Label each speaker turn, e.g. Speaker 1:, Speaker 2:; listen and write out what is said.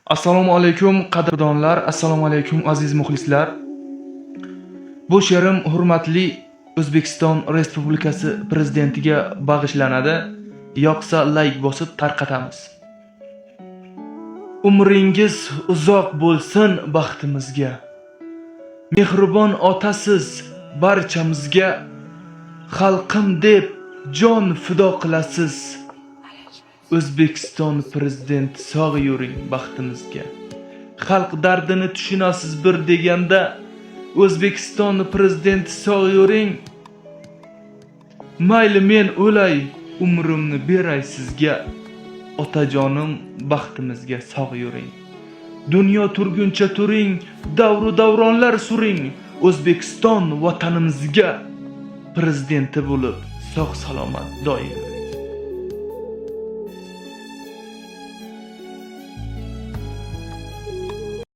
Speaker 1: Assalomu alaykum qadrdonlar, assalomu alaykum aziz muxlislar. Bu she'rim hurmatli O'zbekiston Respublikasi prezidentiga bag'ishlanadi. Yoqsa like bosib tarqatamiz. Umringiz uzoq bo'lsin baxtimizga. Mehribon otasiz barchamizga. Xalqim deb jon fido qilasiz. O'zbekiston prezidenti sog' yuring baxtimizga. Xalq dardini tushunasiz bir deganda, O'zbekiston prezidenti sog' yuring. Mayli men o'lay, umrimni beray sizga. Otajonim baxtimizga sog' yuring. Dunyo turguncha turing, davru davronlar suring. O'zbekiston vatanimizga prezidenti bo'lib sog' salomat doim.